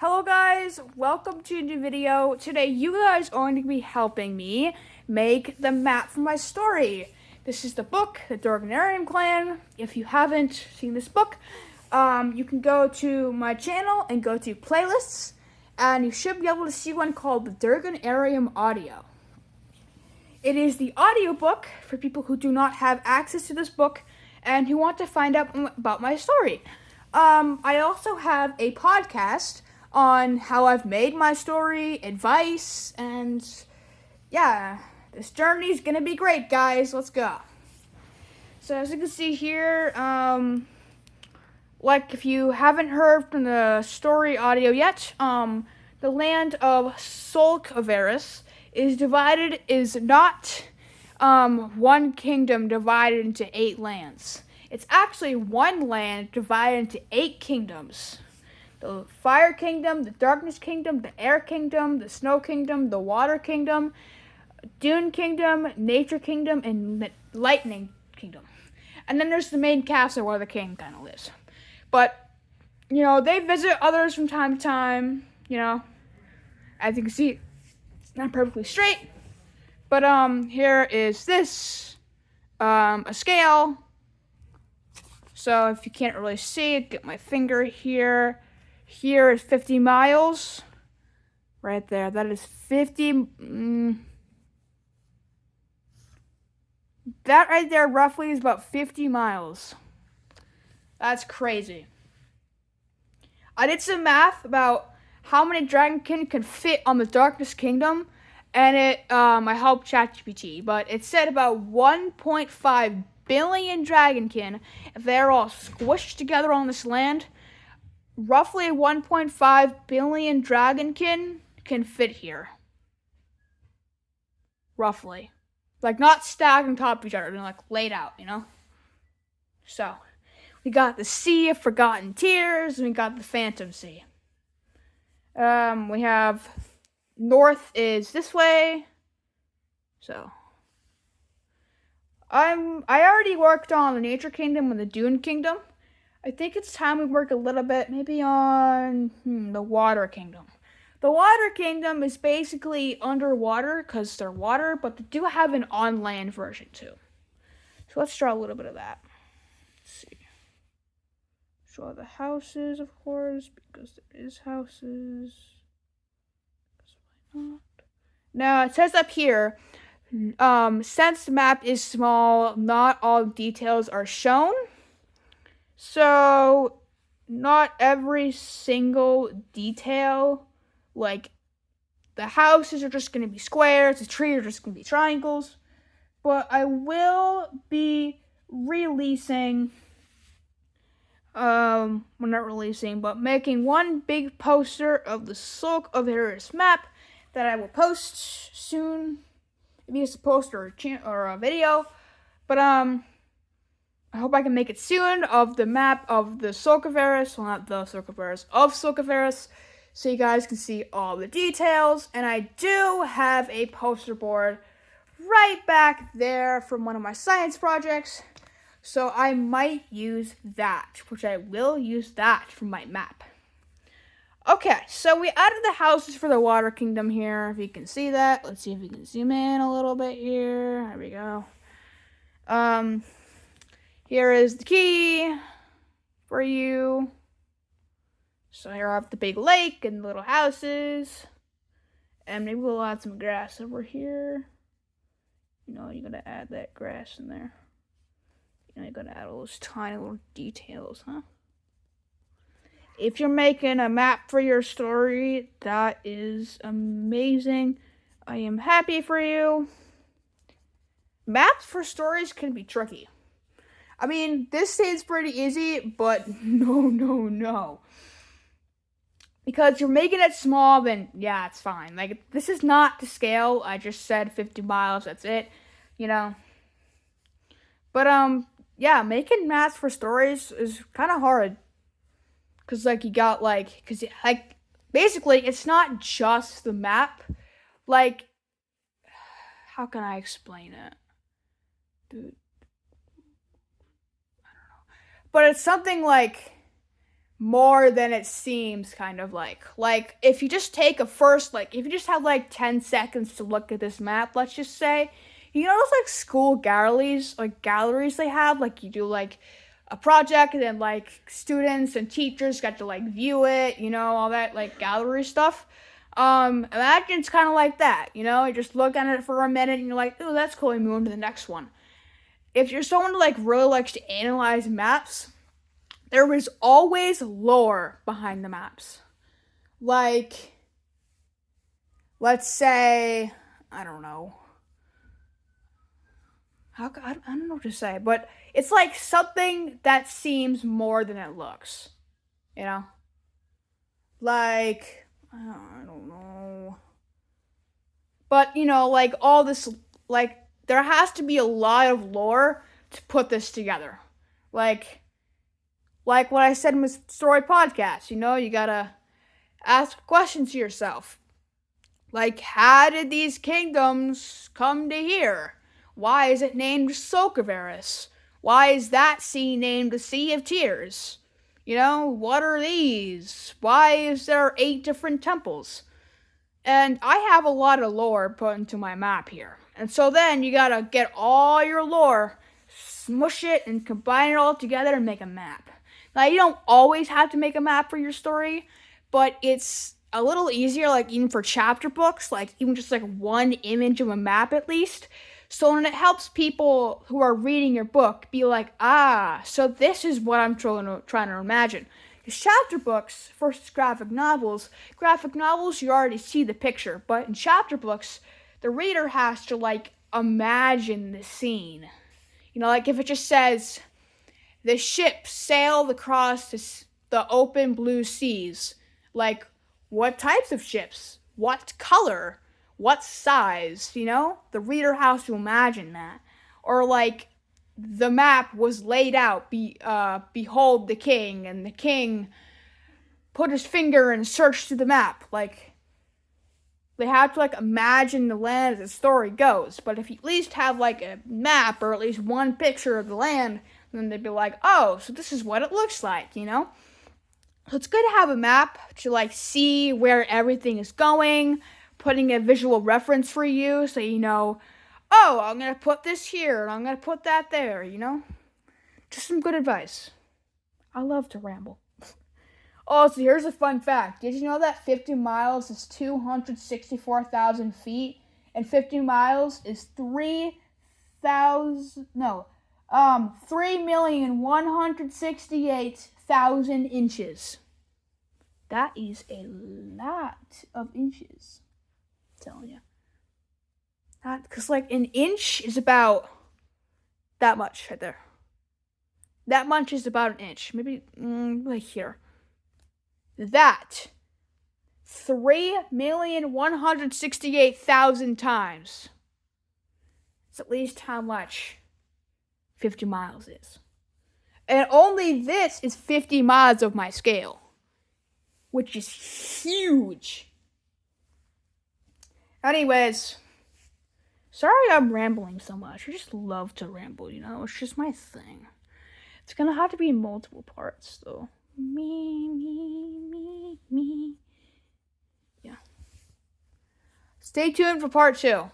Hello guys, welcome to a new video. Today you guys are going to be helping me make the map for my story. This is the book, The Durganarium Clan. If you haven't seen this book, you can go to my channel and go to playlists, and you should be able to see one called The Durganarium Audio. It is the audiobook for people who do not have access to this book and who want to find out about my story. I also have a podcast on how I've made my story, advice, and yeah, this journey is gonna be great, guys. Let's go. So as you can see here, like if you haven't heard from the story audio yet, the land of Solkavaris is not one kingdom divided into 8 lands. It's actually one land divided into 8 kingdoms. The Fire Kingdom, the Darkness Kingdom, the Air Kingdom, the Snow Kingdom, the Water Kingdom, Dune Kingdom, Nature Kingdom, and Lightning Kingdom. And then there's the main castle where the king kind of lives. But, they visit others from time to time, As you can see, it's not perfectly straight. But, here is this, a scale. So if you can't really see it, get my finger here. Here is 50 miles. Right there. That is 50. That right there roughly is about 50 miles. That's crazy. I did some math about how many dragonkin can fit on the Darkness Kingdom. And I helped ChatGPT. But it said about 1.5 billion dragonkin, if they're all squished together on this land. Roughly 1.5 billion dragonkin can fit here. Roughly. Like, not stacked on top of each other, they're like laid out, So, we got the Sea of Forgotten Tears, and we got the Phantom Sea. We have north is this way. So, I already worked on the Nature Kingdom and the Dune Kingdom. I think it's time we work a little bit, maybe on the Water Kingdom. The Water Kingdom is basically underwater because they're water, but they do have an on-land version too. So let's draw a little bit of that. Let's see. Draw the houses, of course, because there is houses. Why not? Now, it says up here, since the map is small, not all details are shown. So, not every single detail, like the houses are just going to be squares, the trees are just going to be triangles. But I will be releasing, well, not releasing, but making one big poster of the Solkavaris map that I will post soon. Maybe it's a poster or a video, but I hope I can make it soon of the map of the Solkavaris, well, not the Solkavaris, of Solkavaris, so you guys can see all the details. And I do have a poster board right back there from one of my science projects, so I might use that, which I will use that for my map. Okay, so we added the houses for the Water Kingdom here, if you can see that. Let's see if we can zoom in a little bit here. There we go. Here is the key for you. So here I have the big lake and the little houses. And maybe we'll add some grass over here. You gotta add that grass in there. You gotta add all those tiny little details, huh? If you're making a map for your story, that is amazing. I am happy for you. Maps for stories can be tricky. I mean, this seems pretty easy, but no. Because you're making it small, then yeah, it's fine. Like, this is not to scale. I just said 50 miles, that's it, But, yeah, making maps for stories is kind of hard. Because, you got, basically, it's not just the map. How can I explain it? Dude. But it's something like more than it seems, kind of like. Like, if you just take a first, like, if you just have, like, 10 seconds to look at this map, let's just say, you know those, like, school galleries they have? Like, you do, like, a project, and then, like, students and teachers got to, like, view it, you know, all that, like, gallery stuff. Imagine it's kind of like that, you know? You just look at it for a minute, and you're like, oh, that's cool, and move on to the next one. If you're someone who, like, really likes to analyze maps, there is always lore behind the maps. Like, let's say, I don't know. I don't know what to say, but it's like something that seems more than it looks. You know? Like, I don't know. But, you know, like, all this, like, there has to be a lot of lore to put this together. Like what I said in my story podcast, you know, you gotta ask questions to yourself. Like, how did these kingdoms come to here? Why is it named Solkavaris? Why is that sea named the Sea of Tears? You know, what are these? Why is there 8 different temples? And I have a lot of lore put into my map here. And so then you gotta get all your lore, smush it, and combine it all together and make a map. Now, you don't always have to make a map for your story, but it's a little easier, like, even for chapter books, like, even just, like, one image of a map at least. So then it helps people who are reading your book be like, so this is what I'm trying to imagine. Because chapter books versus graphic novels, you already see the picture, but in chapter books, the reader has to, like, imagine the scene. You know, like, if it just says, the ship sailed across the open blue seas. Like, what types of ships? What color? What size? You know? The reader has to imagine that. Or, like, the map was laid out. Behold the king. And the king put his finger and searched through the map. Like, they have to, like, imagine the land as the story goes. But if you at least have, like, a map or at least one picture of the land, then they'd be like, oh, so this is what it looks like, you know? So it's good to have a map to, like, see where everything is going, putting a visual reference for you so you know, oh, I'm going to put this here and I'm going to put that there, you know? Just some good advice. I love to ramble. Oh, so here's a fun fact. Did you know that 50 miles is 264,000 feet and 50 miles is 3,168,000 inches. That is a lot of inches. I'm telling you. Because, like, an inch is about that much right there. That much is about an inch. Maybe, like here. That 3,168,000 times. It's at least how much 50 miles is. And only this is 50 miles of my scale, which is huge. Anyways, sorry I'm rambling so much. I just love to ramble, you know? It's just my thing. It's gonna have to be in multiple parts, though. Me. Yeah. Stay tuned for part 2.